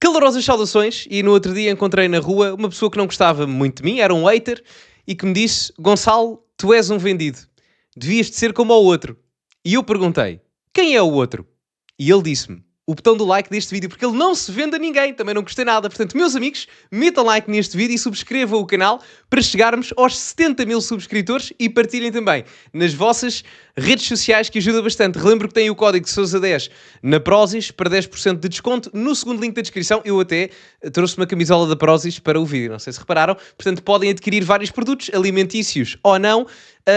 Calorosas saudações, e no outro dia encontrei na rua uma pessoa que não gostava muito de mim, era um hater, e que me disse: Gonçalo, tu és um vendido, devias de ser como o outro. E eu perguntei: quem é o outro? E ele disse-me: o botão do like deste vídeo, porque ele não se vende a ninguém, também não gostei nada. Portanto, meus amigos, metam like neste vídeo e subscrevam o canal para chegarmos aos 70 mil subscritores e partilhem também nas vossas redes sociais, que ajuda bastante. Relembro que tem o código Sousa10 na Prozis para 10% de desconto. No segundo link da descrição, eu até trouxe uma camisola da Prozis para o vídeo, não sei se repararam. Portanto, podem adquirir vários produtos, alimentícios ou não,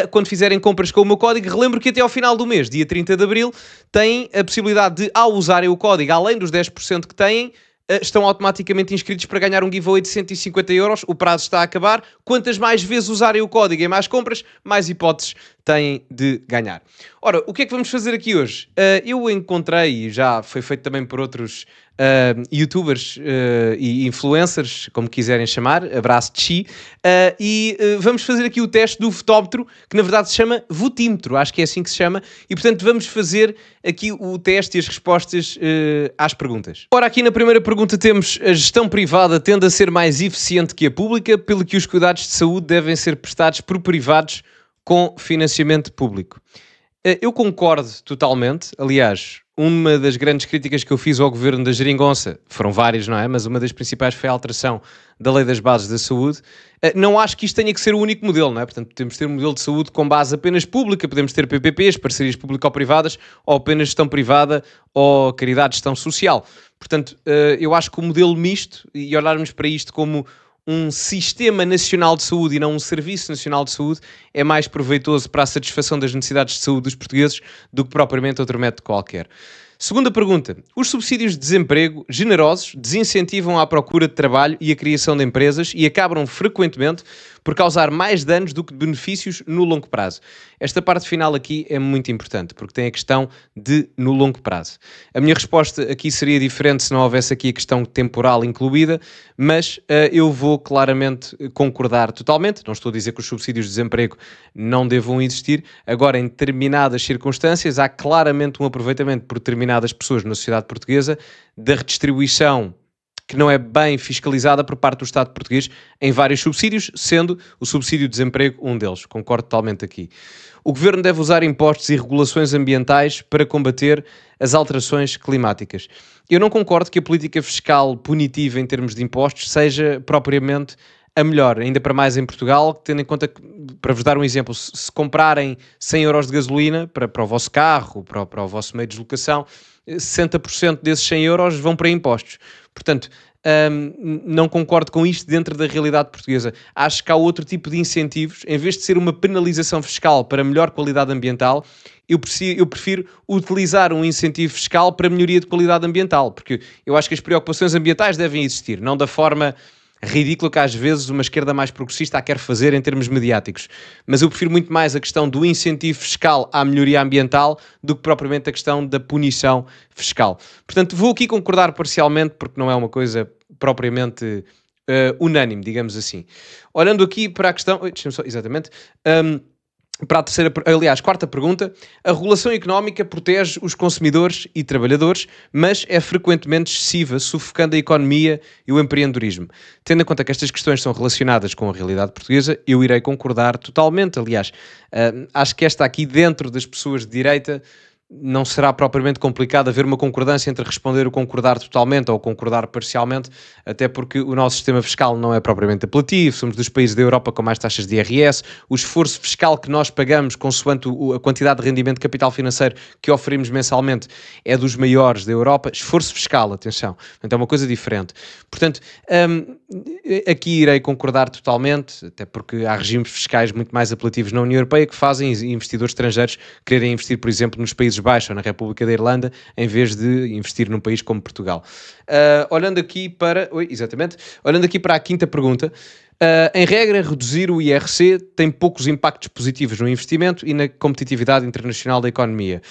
quando fizerem compras com o meu código. Relembro que até ao final do mês, dia 30 de Abril, têm a possibilidade de, ao usarem o código, além dos 10% que têm, estão automaticamente inscritos para ganhar um giveaway de 150 euros. O prazo está a acabar. Quantas mais vezes usarem o código em mais compras, mais hipóteses têm de ganhar. Ora, o que é que vamos fazer aqui hoje? Eu encontrei, e já foi feito também por outros youtubers e influencers, como quiserem chamar, abraço de chi, vamos fazer aqui o teste do votómetro, que na verdade se chama votímetro, acho que é assim que se chama, e portanto vamos fazer aqui o teste e as respostas às perguntas. Ora, aqui na primeira pergunta temos: a gestão privada tende a ser mais eficiente que a pública, pelo que os cuidados de saúde devem ser prestados por privados com financiamento público. Eu concordo totalmente. Aliás, uma das grandes críticas que eu fiz ao governo da Geringonça, foram várias, não é? Mas uma das principais foi a alteração da Lei das Bases da Saúde. Não acho que isto tenha que ser o único modelo, não é? Portanto, podemos ter um modelo de saúde com base apenas pública, podemos ter PPPs, parcerias público-privadas, ou apenas gestão privada, ou caridade de gestão social. Portanto, eu acho que o modelo misto, e olharmos para isto como um sistema nacional de saúde e não um serviço nacional de saúde, é mais proveitoso para a satisfação das necessidades de saúde dos portugueses do que propriamente outro método qualquer. Segunda pergunta: os subsídios de desemprego generosos desincentivam a procura de trabalho e a criação de empresas e acabam frequentemente por causar mais danos do que benefícios no longo prazo. Esta parte final aqui é muito importante, porque tem a questão de no longo prazo. A minha resposta aqui seria diferente se não houvesse aqui a questão temporal incluída, mas eu vou claramente concordar totalmente. Não estou a dizer que os subsídios de desemprego não devam existir. Agora, em determinadas circunstâncias, há claramente um aproveitamento por determinadas pessoas na sociedade portuguesa da redistribuição que não é bem fiscalizada por parte do Estado português em vários subsídios, sendo o subsídio de desemprego um deles. Concordo totalmente aqui. O Governo deve usar impostos e regulações ambientais para combater as alterações climáticas. Eu não concordo que a política fiscal punitiva em termos de impostos seja propriamente a melhor, ainda para mais em Portugal, tendo em conta que, para vos dar um exemplo, se comprarem 100 euros de gasolina para o vosso carro, para o vosso meio de deslocação, 60% desses 100 euros vão para impostos. Portanto, não concordo com isto dentro da realidade portuguesa. Acho que há outro tipo de incentivos. Em vez de ser uma penalização fiscal para melhor qualidade ambiental, eu prefiro utilizar um incentivo fiscal para melhoria de qualidade ambiental, porque eu acho que as preocupações ambientais devem existir, não da forma ridículo que às vezes uma esquerda mais progressista a quer fazer em termos mediáticos. Mas eu prefiro muito mais a questão do incentivo fiscal à melhoria ambiental do que propriamente a questão da punição fiscal. Portanto, vou aqui concordar parcialmente, porque não é uma coisa propriamente unânime, digamos assim. Olhando aqui para a questão... Deixa-me só, exatamente... para a terceira, aliás, quarta pergunta: a regulação económica protege os consumidores e trabalhadores, mas é frequentemente excessiva, sufocando a economia e o empreendedorismo. Tendo em conta que estas questões são relacionadas com a realidade portuguesa, eu irei concordar totalmente. Aliás, acho que esta aqui, dentro das pessoas de direita, não será propriamente complicado haver uma concordância entre responder o concordar totalmente ou concordar parcialmente, até porque o nosso sistema fiscal não é propriamente apelativo, somos dos países da Europa com mais taxas de IRS, o esforço fiscal que nós pagamos consoante a quantidade de rendimento de capital financeiro que oferimos mensalmente é dos maiores da Europa. Esforço fiscal, atenção, então é uma coisa diferente. Portanto, aqui irei concordar totalmente, até porque há regimes fiscais muito mais apelativos na União Europeia que fazem investidores estrangeiros quererem investir, por exemplo, nos Países Baixos ou na República da Irlanda, em vez de investir num país como Portugal. Olhando aqui para a quinta pergunta, em regra, reduzir o IRC tem poucos impactos positivos no investimento e na competitividade internacional da economia.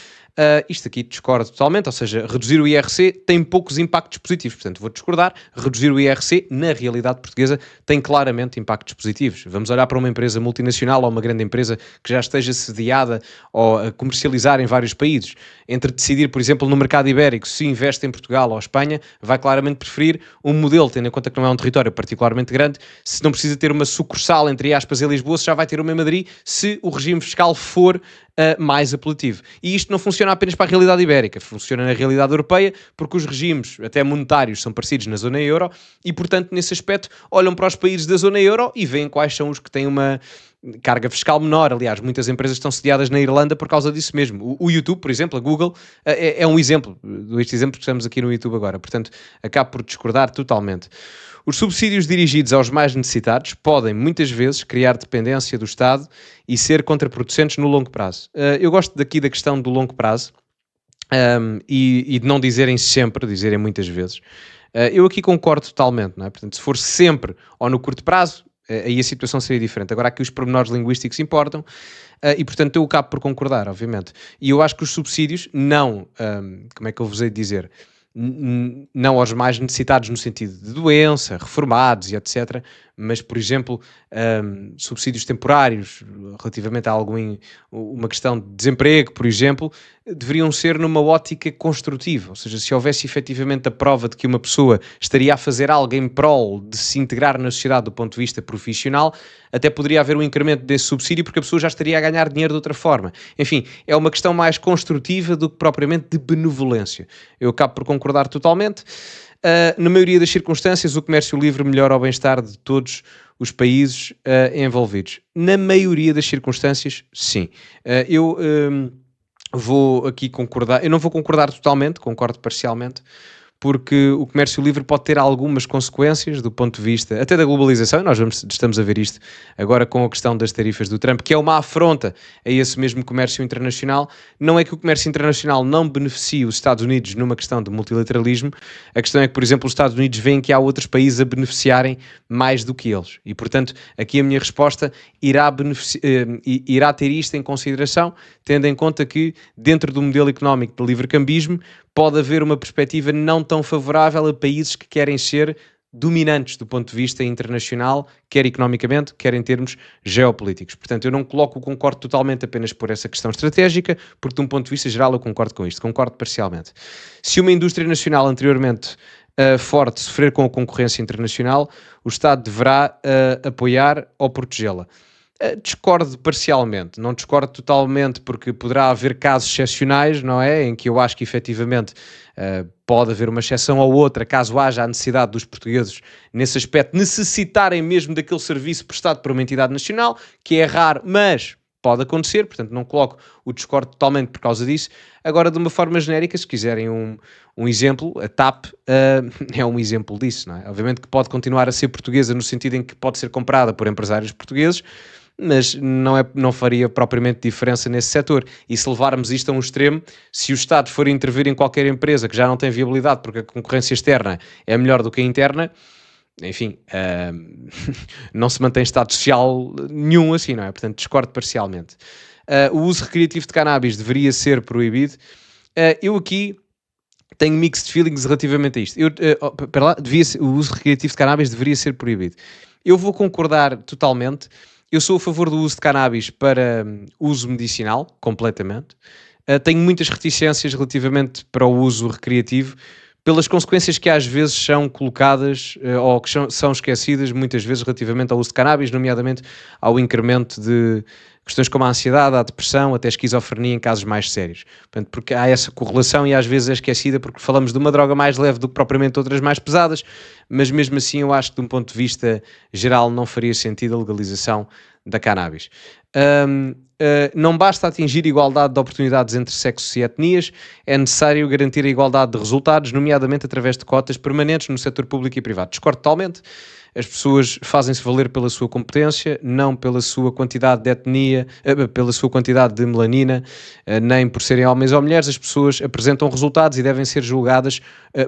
Isto aqui discordo totalmente, ou seja, reduzir o IRC tem poucos impactos positivos, portanto vou discordar. Reduzir o IRC, na realidade portuguesa, tem claramente impactos positivos. Vamos olhar para uma empresa multinacional ou uma grande empresa que já esteja sediada ou a comercializar em vários países. Entre decidir, por exemplo, no mercado ibérico, se investe em Portugal ou Espanha, vai claramente preferir um modelo, tendo em conta que não é um território particularmente grande, se não precisa ter uma sucursal, entre aspas, em Lisboa, se já vai ter uma em Madrid, se o regime fiscal for mais apelativo. E isto não funciona apenas para a realidade ibérica, funciona na realidade europeia, porque os regimes, até monetários, são parecidos na zona euro e, portanto, nesse aspecto, olham para os países da zona euro e veem quais são os que têm uma carga fiscal menor. Aliás, muitas empresas estão sediadas na Irlanda por causa disso mesmo. O YouTube, por exemplo, a Google, é um exemplo deste exemplo que estamos aqui no YouTube agora. Portanto, acabo por discordar totalmente. Os subsídios dirigidos aos mais necessitados podem, muitas vezes, criar dependência do Estado e ser contraproducentes no longo prazo. Eu gosto daqui da questão do longo prazo, e de não dizerem sempre, dizerem muitas vezes. Eu aqui concordo totalmente, não é? Portanto, se for sempre ou no curto prazo, aí a situação seria diferente. Agora aqui os pormenores linguísticos importam, e portanto eu acabo por concordar, obviamente. E eu acho que os subsídios não, como é que eu vos hei de dizer, não aos mais necessitados no sentido de doença, reformados e etc., mas, por exemplo, subsídios temporários relativamente a uma questão de desemprego, por exemplo, deveriam ser numa ótica construtiva, ou seja, se houvesse efetivamente a prova de que uma pessoa estaria a fazer algo em prol de se integrar na sociedade do ponto de vista profissional, até poderia haver um incremento desse subsídio porque a pessoa já estaria a ganhar dinheiro de outra forma. Enfim, é uma questão mais construtiva do que propriamente de benevolência. Eu acabo por concordar totalmente. Na maioria das circunstâncias, o comércio livre melhora o bem-estar de todos os países envolvidos. Na maioria das circunstâncias, sim. Eu vou aqui concordar, eu não vou concordar totalmente, concordo parcialmente, porque o comércio livre pode ter algumas consequências do ponto de vista até da globalização, e nós estamos a ver isto agora com a questão das tarifas do Trump, que é uma afronta a esse mesmo comércio internacional. Não é que o comércio internacional não beneficie os Estados Unidos numa questão de multilateralismo, a questão é que, por exemplo, os Estados Unidos veem que há outros países a beneficiarem mais do que eles, e portanto aqui a minha resposta irá ter isto em consideração, tendo em conta que dentro do modelo económico de livre-cambismo pode haver uma perspectiva não tão favorável a países que querem ser dominantes do ponto de vista internacional, quer economicamente, quer em termos geopolíticos. Portanto, eu não concordo totalmente apenas por essa questão estratégica, porque de um ponto de vista geral eu concordo com isto, concordo parcialmente. Se uma indústria nacional anteriormente forte sofrer com a concorrência internacional, o Estado deverá apoiar ou protegê-la. Discordo parcialmente, não discordo totalmente porque poderá haver casos excepcionais, não é? Em que eu acho que efetivamente pode haver uma exceção ou outra, caso haja a necessidade dos portugueses, nesse aspecto, necessitarem mesmo daquele serviço prestado por uma entidade nacional, que é raro, mas pode acontecer, portanto não coloco o discordo totalmente por causa disso. Agora, de uma forma genérica, se quiserem um exemplo, a TAP é um exemplo disso, não é? Obviamente que pode continuar a ser portuguesa no sentido em que pode ser comprada por empresários portugueses, mas não faria propriamente diferença nesse setor. E se levarmos isto a um extremo, se o Estado for intervir em qualquer empresa que já não tem viabilidade porque a concorrência externa é melhor do que a interna, enfim, não se mantém Estado social nenhum assim, não é? Portanto, discordo parcialmente. O uso recreativo de cannabis deveria ser proibido. Eu aqui tenho mixed feelings relativamente a isto. O uso recreativo de cannabis deveria ser proibido. Eu vou concordar totalmente. Eu sou a favor do uso de cannabis para uso medicinal, completamente. Tenho muitas reticências relativamente para o uso recreativo, pelas consequências que às vezes são colocadas ou que são esquecidas muitas vezes relativamente ao uso de cannabis, nomeadamente ao incremento de questões como a ansiedade, a depressão, até a esquizofrenia em casos mais sérios. Portanto, porque há essa correlação e às vezes é esquecida porque falamos de uma droga mais leve do que propriamente outras mais pesadas, mas mesmo assim eu acho que de um ponto de vista geral não faria sentido a legalização da cannabis. Não basta atingir igualdade de oportunidades entre sexos e etnias, é necessário garantir a igualdade de resultados, nomeadamente através de cotas permanentes no setor público e privado. Discordo totalmente. As pessoas fazem-se valer pela sua competência, não pela sua quantidade de etnia, pela sua quantidade de melanina, nem por serem homens ou mulheres. As pessoas apresentam resultados e devem ser julgadas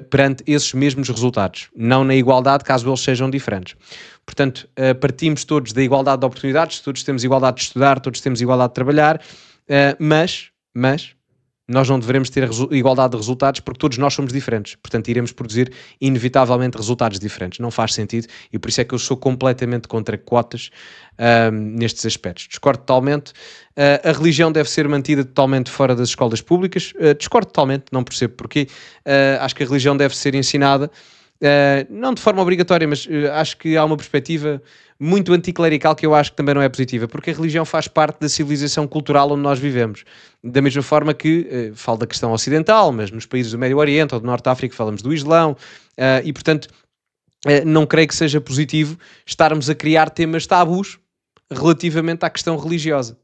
perante esses mesmos resultados, não na igualdade, caso eles sejam diferentes. Portanto, partimos todos da igualdade de oportunidades, todos temos igualdade de estudar, todos temos igualdade de trabalhar, mas Nós não devemos ter igualdade de resultados porque todos nós somos diferentes. Portanto, iremos produzir inevitavelmente resultados diferentes. Não faz sentido e por isso é que eu sou completamente contra cotas nestes aspectos. Discordo totalmente. A religião deve ser mantida totalmente fora das escolas públicas. Discordo totalmente, não percebo porquê. Acho que a religião deve ser ensinada, não de forma obrigatória, mas acho que há uma perspectiva muito anticlerical que eu acho que também não é positiva, porque a religião faz parte da civilização cultural onde nós vivemos. Da mesma forma que, falo da questão ocidental, mas nos países do Médio Oriente ou do Norte de África falamos do Islão, e portanto não creio que seja positivo estarmos a criar temas tabus relativamente à questão religiosa.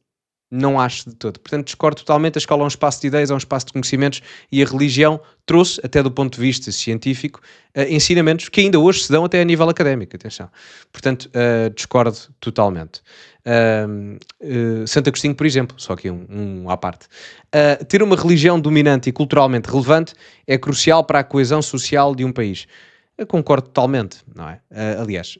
Não acho de todo. Portanto, discordo totalmente. A escola é um espaço de ideias, é um espaço de conhecimentos e a religião trouxe, até do ponto de vista científico, ensinamentos que ainda hoje se dão até a nível académico. Atenção. Portanto, discordo totalmente. Santo Agostinho, por exemplo, só aqui um à parte. Ter uma religião dominante e culturalmente relevante é crucial para a coesão social de um país. Eu concordo totalmente, não é? Aliás,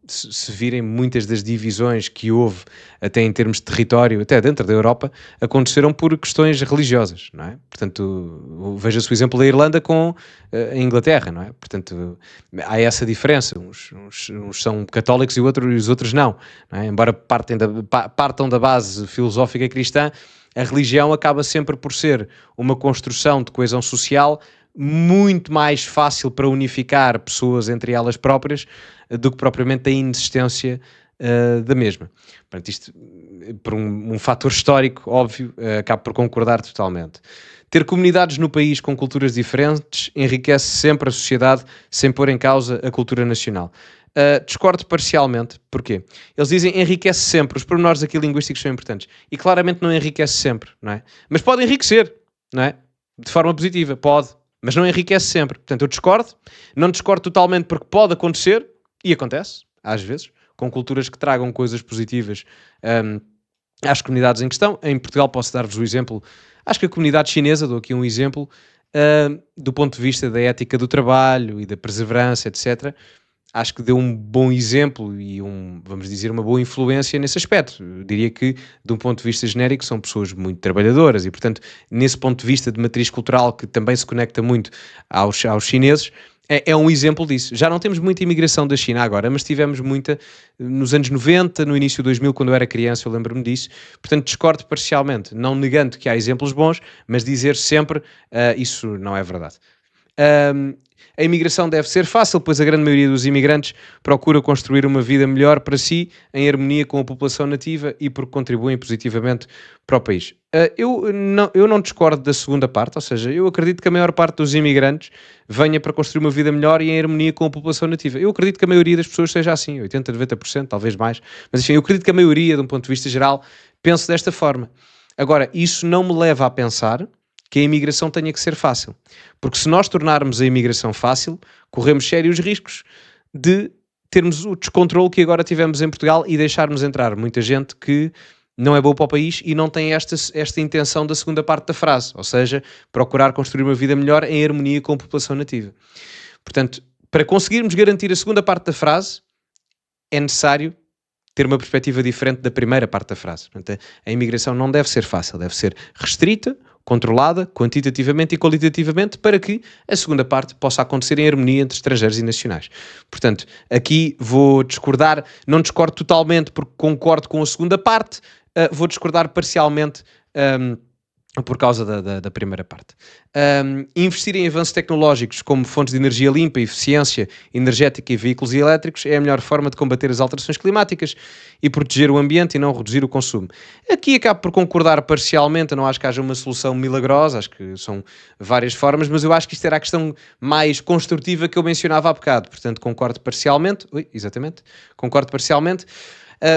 se virem muitas das divisões que houve, até em termos de território, até dentro da Europa, aconteceram por questões religiosas, não é? Portanto, veja-se o exemplo da Irlanda com a Inglaterra, não é? Portanto, há essa diferença. Uns são católicos e os outros não é? Embora partam da base filosófica cristã, a religião acaba sempre por ser uma construção de coesão social muito mais fácil para unificar pessoas entre elas próprias do que propriamente a inexistência da mesma. Portanto, isto, por um fator histórico, óbvio, acabo por concordar totalmente. Ter comunidades no país com culturas diferentes enriquece sempre a sociedade sem pôr em causa a cultura nacional. Discordo parcialmente. Porquê? Eles dizem enriquece sempre. Os pormenores aqui linguísticos são importantes. E claramente não enriquece sempre, não é? Mas pode enriquecer, não é? De forma positiva, pode. Mas não enriquece sempre. Portanto, eu discordo. Não discordo totalmente porque pode acontecer, e acontece, às vezes, com culturas que tragam coisas positivas às comunidades em questão. Em Portugal posso dar-vos o exemplo, acho que a comunidade chinesa, dou aqui um exemplo, do ponto de vista da ética do trabalho e da perseverança, etc., acho que deu um bom exemplo e vamos dizer, uma boa influência nesse aspecto. Eu diria que, de um ponto de vista genérico, são pessoas muito trabalhadoras e, portanto, nesse ponto de vista de matriz cultural que também se conecta muito aos chineses, é um exemplo disso. Já não temos muita imigração da China agora, mas tivemos muita nos anos 90, no início de 2000, quando eu era criança, eu lembro-me disso. Portanto, discordo parcialmente, não negando que há exemplos bons, mas dizer sempre isso não é verdade. A imigração deve ser fácil, pois a grande maioria dos imigrantes procura construir uma vida melhor para si, em harmonia com a população nativa e porque contribuem positivamente para o país. Eu não discordo da segunda parte, ou seja, eu acredito que a maior parte dos imigrantes venha para construir uma vida melhor e em harmonia com a população nativa. Eu acredito que a maioria das pessoas seja assim, 80%, 90%, talvez mais, mas enfim, eu acredito que a maioria, de um ponto de vista geral, pense desta forma. Agora, isso não me leva a pensar que a imigração tenha que ser fácil. Porque se nós tornarmos a imigração fácil, corremos sérios riscos de termos o descontrole que agora tivemos em Portugal e deixarmos entrar muita gente que não é boa para o país e não tem esta intenção da segunda parte da frase, ou seja, procurar construir uma vida melhor em harmonia com a população nativa. Portanto, para conseguirmos garantir a segunda parte da frase, é necessário ter uma perspectiva diferente da primeira parte da frase. Portanto, a imigração não deve ser fácil, deve ser restrita, controlada, quantitativamente e qualitativamente, para que a segunda parte possa acontecer em harmonia entre estrangeiros e nacionais. Portanto, aqui vou discordar, não discordo totalmente porque concordo com a segunda parte, vou discordar parcialmente por causa da primeira parte. Investir em avanços tecnológicos como fontes de energia limpa, eficiência energética e veículos elétricos é a melhor forma de combater as alterações climáticas e proteger o ambiente e não reduzir o consumo. Aqui acabo por concordar parcialmente, eu não acho que haja uma solução milagrosa, acho que são várias formas, mas eu acho que isto era a questão mais construtiva que eu mencionava há bocado, portanto concordo parcialmente. Concordo parcialmente.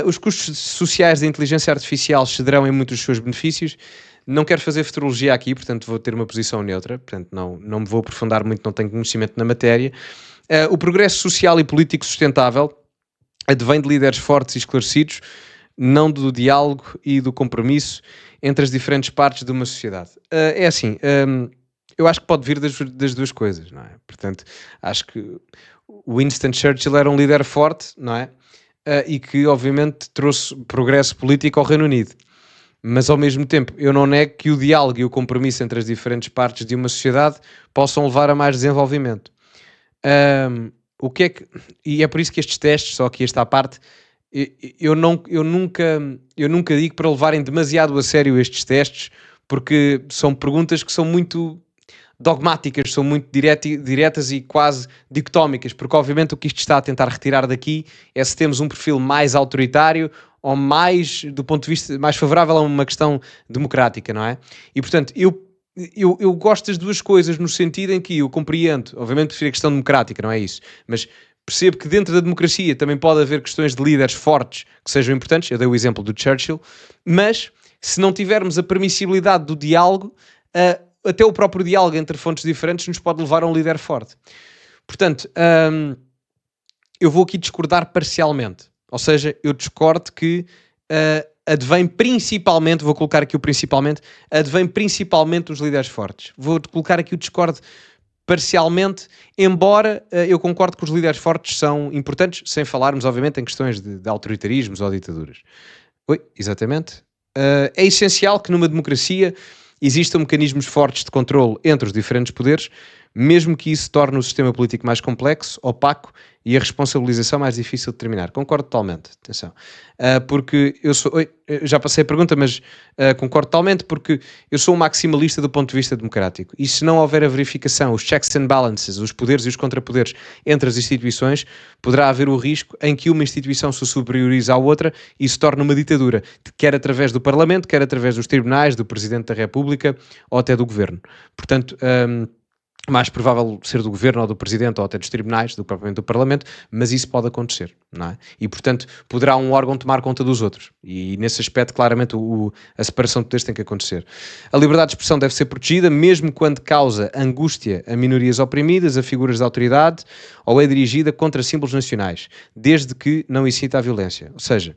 Os custos sociais da inteligência artificial cederão em muitos dos seus benefícios. Não quero fazer futurologia aqui, portanto vou ter uma posição neutra, portanto não me vou aprofundar muito, não tenho conhecimento na matéria. O progresso social e político sustentável advém de líderes fortes e esclarecidos, não do diálogo e do compromisso entre as diferentes partes de uma sociedade. É assim, eu acho que pode vir das duas coisas, não é? Portanto, acho que Winston Churchill era um líder forte, não é? E que obviamente trouxe progresso político ao Reino Unido. Mas ao mesmo tempo eu não nego que o diálogo e o compromisso entre as diferentes partes de uma sociedade possam levar a mais desenvolvimento. O que é que... E é por isso que estes testes, só aqui esta parte, eu nunca digo para levarem demasiado a sério estes testes, porque são perguntas que são muito dogmáticas, são muito diretas e quase dicotómicas, porque obviamente o que isto está a tentar retirar daqui é se temos um perfil mais autoritário ou mais, do ponto de vista mais favorável a uma questão democrática, não é? E portanto, eu gosto das duas coisas no sentido em que eu compreendo, obviamente prefiro a questão democrática, não é isso, mas percebo que dentro da democracia também pode haver questões de líderes fortes que sejam importantes, eu dei o exemplo do Churchill, mas se não tivermos a permissibilidade do diálogo, até o próprio diálogo entre fontes diferentes nos pode levar a um líder forte. Portanto, eu vou aqui discordar parcialmente, ou seja, eu discordo que advém principalmente, vou colocar aqui o principalmente, advém principalmente dos líderes fortes. Vou colocar aqui o discordo parcialmente, embora eu concordo que os líderes fortes são importantes, sem falarmos, obviamente, em questões de autoritarismos ou ditaduras. Oi, exatamente. É essencial que numa democracia existam mecanismos fortes de controle entre os diferentes poderes, mesmo que isso torne o sistema político mais complexo, opaco e a responsabilização mais difícil de determinar. Concordo totalmente, atenção. Porque eu sou... Oi, já passei a pergunta, mas concordo totalmente porque eu sou um maximalista do ponto de vista democrático. E se não houver a verificação, os checks and balances, os poderes e os contrapoderes entre as instituições, poderá haver o risco em que uma instituição se superiorize à outra e se torne uma ditadura, quer através do Parlamento, quer através dos tribunais, do Presidente da República ou até do Governo. Portanto... mais provável ser do Governo ou do Presidente ou até dos tribunais do que propriamente do Parlamento, mas isso pode acontecer, não é? E, portanto, poderá um órgão tomar conta dos outros. E, nesse aspecto, claramente, a separação de poderes tem que acontecer. A liberdade de expressão deve ser protegida, mesmo quando causa angústia a minorias oprimidas, a figuras de autoridade, ou é dirigida contra símbolos nacionais, desde que não incita à violência. Ou seja,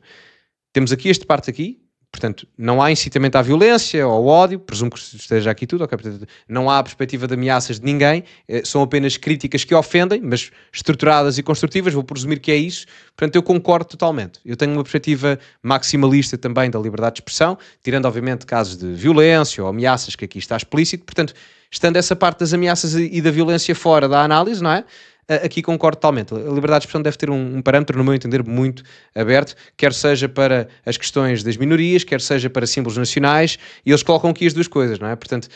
temos aqui este parte aqui. Portanto, não há incitamento à violência ou ao ódio, presumo que esteja aqui tudo, okay? Portanto, não há a perspectiva de ameaças de ninguém, são apenas críticas que ofendem, mas estruturadas e construtivas, vou presumir que é isso. Portanto, eu concordo totalmente. Eu tenho uma perspectiva maximalista também da liberdade de expressão, tirando obviamente casos de violência ou ameaças que aqui está explícito. Portanto, estando essa parte das ameaças e da violência fora da análise, não é? Aqui concordo totalmente. A liberdade de expressão deve ter um parâmetro, no meu entender, muito aberto, quer seja para as questões das minorias, quer seja para símbolos nacionais, e eles colocam aqui as duas coisas, não é? Portanto,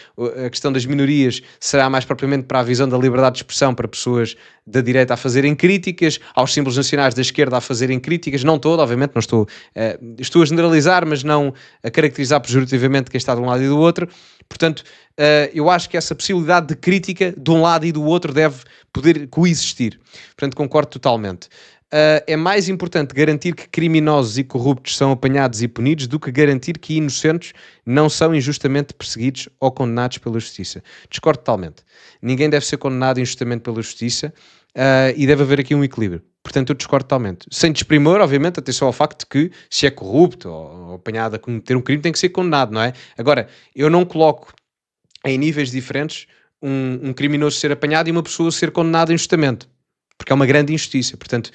a questão das minorias será mais propriamente para a visão da liberdade de expressão para pessoas da direita a fazerem críticas, aos símbolos nacionais da esquerda a fazerem críticas, não todo, obviamente, não estou a generalizar, mas não a caracterizar pejorativamente quem está de um lado e do outro. Portanto, eu acho que essa possibilidade de crítica de um lado e do outro deve poder coexistir. Portanto, concordo totalmente. É mais importante garantir que criminosos e corruptos são apanhados e punidos do que garantir que inocentes não são injustamente perseguidos ou condenados pela justiça. Discordo totalmente. Ninguém deve ser condenado injustamente pela justiça e deve haver aqui um equilíbrio. Portanto, eu discordo totalmente. Sem desprimor, obviamente, atenção ao facto de que se é corrupto ou apanhado a cometer um crime tem que ser condenado, não é? Agora, eu não coloco em níveis diferentes um criminoso ser apanhado e uma pessoa ser condenada injustamente, porque é uma grande injustiça. Portanto,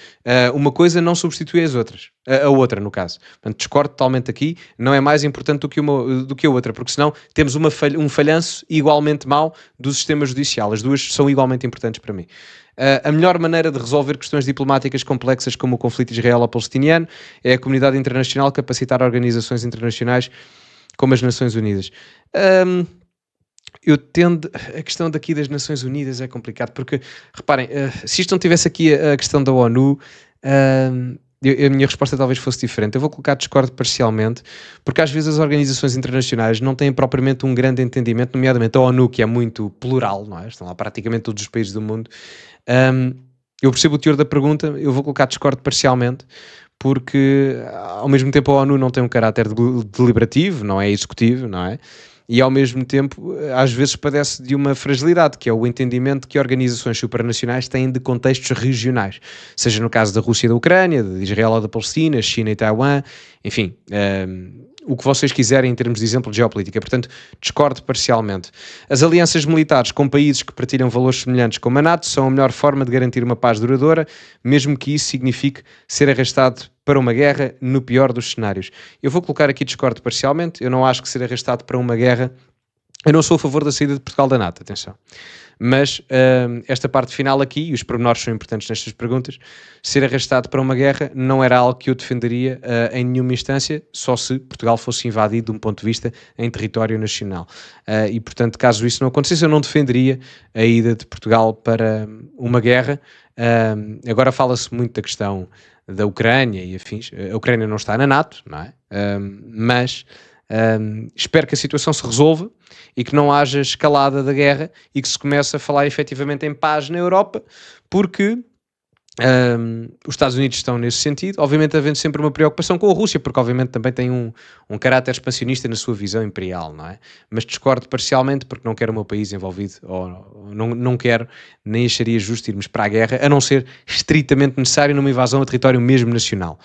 uma coisa não substitui as outras, a outra no caso. Portanto, discordo totalmente aqui, não é mais importante do que a outra, porque senão temos um falhanço igualmente mau do sistema judicial. As duas são igualmente importantes para mim. A melhor maneira de resolver questões diplomáticas complexas como o conflito israelo-palestiniano é a comunidade internacional capacitar organizações internacionais como as Nações Unidas. Eu tendo... A questão daqui das Nações Unidas é complicado, porque, reparem, se isto não tivesse aqui a questão da ONU, a minha resposta talvez fosse diferente. Eu vou colocar discordo parcialmente, porque às vezes as organizações internacionais não têm propriamente um grande entendimento, nomeadamente a ONU, que é muito plural, não é? Estão lá praticamente todos os países do mundo. Eu percebo o teor da pergunta, eu vou colocar discordo parcialmente, porque ao mesmo tempo a ONU não tem um caráter deliberativo, não é executivo, não é? E ao mesmo tempo, às vezes padece de uma fragilidade, que é o entendimento que organizações supranacionais têm de contextos regionais, seja no caso da Rússia e da Ucrânia, de Israel ou da Palestina, China e Taiwan, enfim, o que vocês quiserem em termos de exemplo de geopolítica. Portanto, discordo parcialmente. As alianças militares com países que partilham valores semelhantes como a NATO são a melhor forma de garantir uma paz duradoura, mesmo que isso signifique ser arrastado para uma guerra no pior dos cenários. Eu vou colocar aqui discordo parcialmente. Eu não acho que ser arrastado para uma guerra... Eu não sou a favor da saída de Portugal da NATO, atenção. Mas esta parte final aqui, e os pormenores são importantes nestas perguntas, ser arrastado para uma guerra não era algo que eu defenderia em nenhuma instância, só se Portugal fosse invadido de um ponto de vista em território nacional. E, portanto, caso isso não acontecesse, eu não defenderia a ida de Portugal para uma guerra. Agora fala-se muito da questão da Ucrânia e afins. A Ucrânia não está na NATO, não é? Mas... espero que a situação se resolva e que não haja escalada da guerra e que se comece a falar efetivamente em paz na Europa, porque os Estados Unidos estão nesse sentido, obviamente havendo sempre uma preocupação com a Rússia, porque obviamente também tem um caráter expansionista na sua visão imperial, não é? Mas discordo parcialmente porque não quero o meu país envolvido, ou não quero, nem acharia justo irmos para a guerra, a não ser estritamente necessário numa invasão a território mesmo nacional.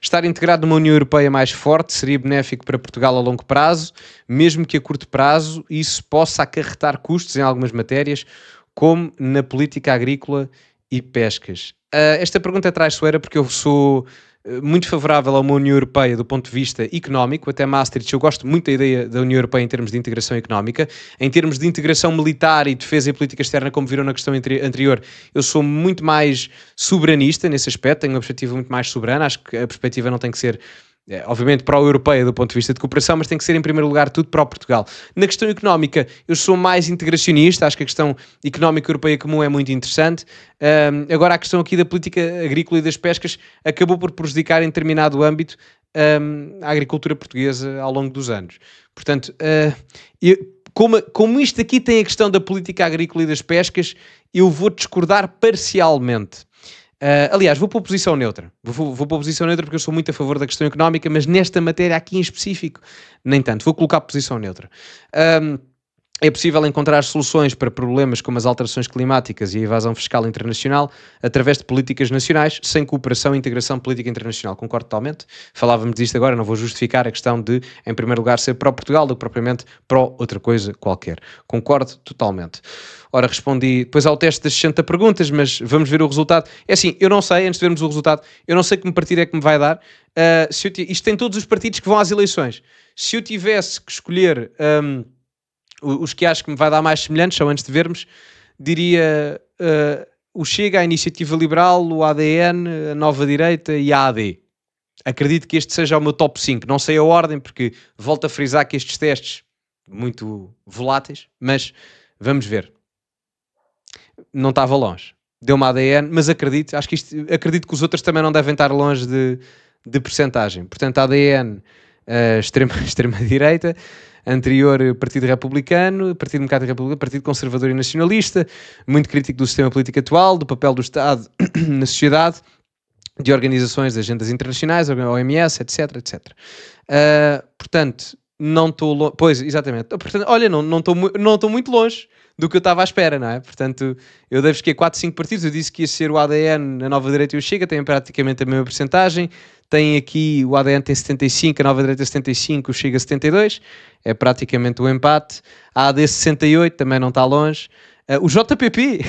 Estar integrado numa União Europeia mais forte seria benéfico para Portugal a longo prazo, mesmo que a curto prazo isso possa acarretar custos em algumas matérias, como na política agrícola e pescas. Esta pergunta é traiçoeira porque eu sou muito favorável a uma União Europeia do ponto de vista económico, até Maastricht eu gosto muito da ideia da União Europeia em termos de integração económica. Em termos de integração militar e defesa e política externa, como viram na questão anterior, eu sou muito mais soberanista nesse aspecto, tenho uma perspectiva muito mais soberana, acho que a perspectiva não tem que ser obviamente pró-europeia do ponto de vista de cooperação, mas tem que ser em primeiro lugar tudo pró-Portugal. Na questão económica eu sou mais integracionista, acho que a questão económica europeia comum é muito interessante. Agora a questão aqui da política agrícola e das pescas acabou por prejudicar em determinado âmbito a agricultura portuguesa ao longo dos anos. Portanto, como isto aqui tem a questão da política agrícola e das pescas, eu vou discordar parcialmente. Aliás, vou pôr posição neutra. Vou pôr posição neutra porque eu sou muito a favor da questão económica, mas nesta matéria aqui em específico, nem tanto. Vou colocar posição neutra. É possível encontrar soluções para problemas como as alterações climáticas e a evasão fiscal internacional através de políticas nacionais, sem cooperação e integração política internacional. Concordo totalmente. Falávamos disto agora, não vou justificar a questão de, em primeiro lugar, ser pró-Portugal do que propriamente pró-outra coisa qualquer. Concordo totalmente. Ora, respondi depois ao teste das 60 perguntas, mas vamos ver o resultado. É assim, eu não sei, antes de vermos o resultado, eu não sei que partido é que me vai dar. Isto tem todos os partidos que vão às eleições. Se eu tivesse que escolher... os que acho que me vai dar mais semelhantes são, antes de vermos, diria o Chega, a Iniciativa Liberal, o ADN, a Nova Direita e a AD. Acredito que este seja o meu top 5. Não sei a ordem, porque volto a frisar que estes testes muito voláteis, mas vamos ver. Não estava longe. Deu-me a ADN, mas acredito que os outros também não devem estar longe de percentagem. Portanto, a ADN, extrema-direita, anterior Partido Republicano, Partido Democrático Republicano, Partido Conservador e Nacionalista, muito crítico do sistema político atual, do papel do Estado na sociedade, de organizações de agendas internacionais, OMS, etc, etc. Portanto, não estou longe... Pois, exatamente. Portanto, olha, não estou muito longe do que eu estava à espera, não é? Portanto, eu devo que a 4, 5 partidos, eu disse que ia ser o ADN, a Nova Direita e o Chega, têm praticamente a mesma percentagem. Tem aqui, o ADN tem 75, a Nova Direita 75, o Chega 72, é praticamente o empate. A AD 68, também não está longe. O JPP,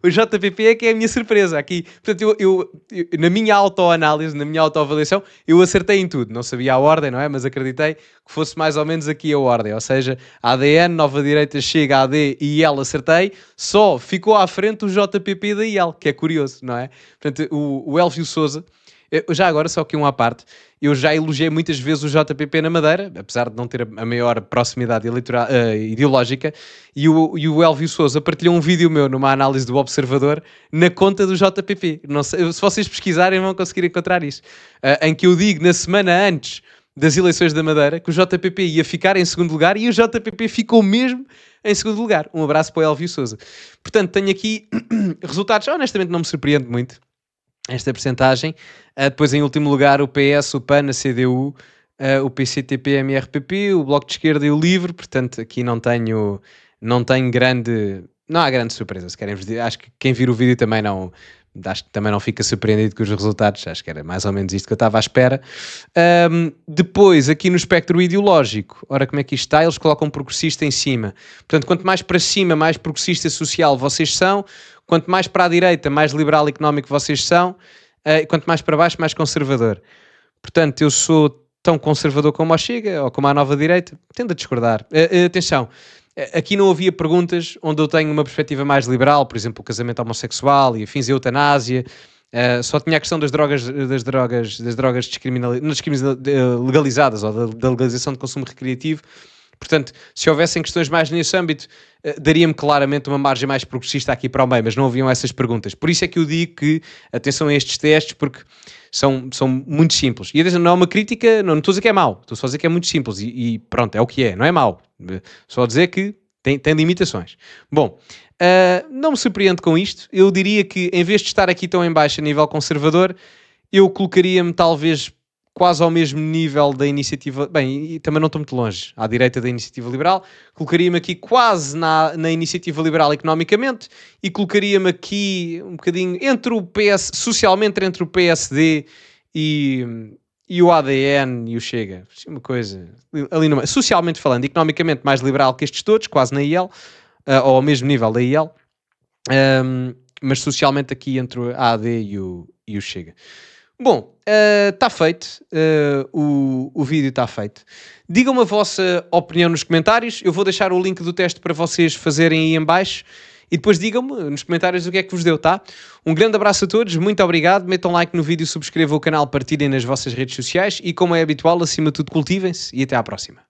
o JPP é que é a minha surpresa aqui. Portanto, eu na minha autoanálise, na minha autoavaliação, eu acertei em tudo. Não sabia a ordem, não é? Mas acreditei que fosse mais ou menos aqui a ordem. Ou seja, ADN, Nova Direita, Chega, AD e IEL acertei. Só ficou à frente o JPP da IEL, que é curioso, não é? Portanto, o Elvio Sousa... Já agora, só que à parte, eu já elogiei muitas vezes o JPP na Madeira, apesar de não ter a maior proximidade ideológica, e o Elvio Sousa partilhou um vídeo meu numa análise do Observador na conta do JPP. Não sei, se vocês pesquisarem vão conseguir encontrar isso. Em que eu digo, na semana antes das eleições da Madeira, que o JPP ia ficar em segundo lugar e o JPP ficou mesmo em segundo lugar. Um abraço para o Elvio Sousa. Portanto, tenho aqui resultados, honestamente não me surpreende muito esta percentagem. Depois em último lugar o PS, o PAN, a CDU, o PCTP, MRPP, o Bloco de Esquerda e o LIVRE. Portanto aqui não tenho grande... Não há grande surpresa, se querem. Acho que quem vir o vídeo também não Acho que também não fica surpreendido com os resultados, acho que era mais ou menos isto que eu estava à espera. Depois, aqui no espectro ideológico, ora como é que isto está? Eles colocam progressista em cima. Portanto, quanto mais para cima, mais progressista social vocês são, quanto mais para a direita, mais liberal económico vocês são, e quanto mais para baixo, mais conservador. Portanto, eu sou tão conservador como a Chega ou como a Nova Direita, tendo a discordar. Atenção, aqui não havia perguntas onde eu tenho uma perspectiva mais liberal, por exemplo, o casamento homossexual e afins, a eutanásia. Só tinha a questão das drogas legalizadas ou da legalização de consumo recreativo. Portanto, se houvessem questões mais nesse âmbito, daria-me claramente uma margem mais progressista aqui para o meio, mas não haviam essas perguntas. Por isso é que eu digo que, atenção a estes testes, porque são muito simples. E não é uma crítica, não estou a dizer que é mau, estou só a dizer que é muito simples e pronto, é o que é, não é mau. Só a dizer que tem limitações. Bom, não me surpreendo com isto. Eu diria que, em vez de estar aqui tão em baixo a nível conservador, eu colocaria-me talvez quase ao mesmo nível da iniciativa, bem, e também não estou muito longe, à direita da iniciativa liberal, colocaria-me aqui quase na iniciativa liberal economicamente e colocaria-me aqui um bocadinho entre o PS, socialmente entre o PSD e o ADN e o Chega. Uma coisa, ali no meio. Socialmente falando, economicamente mais liberal que estes todos, quase na IEL, ou ao mesmo nível da IEL, mas socialmente aqui entre a AD e o Chega. Bom, está feito, o vídeo está feito. Digam-me a vossa opinião nos comentários, eu vou deixar o link do teste para vocês fazerem aí em baixo e depois digam-me nos comentários o que é que vos deu, tá? Um grande abraço a todos, muito obrigado, metam like no vídeo, subscrevam o canal, partilhem nas vossas redes sociais e, como é habitual, acima de tudo, cultivem-se e até à próxima.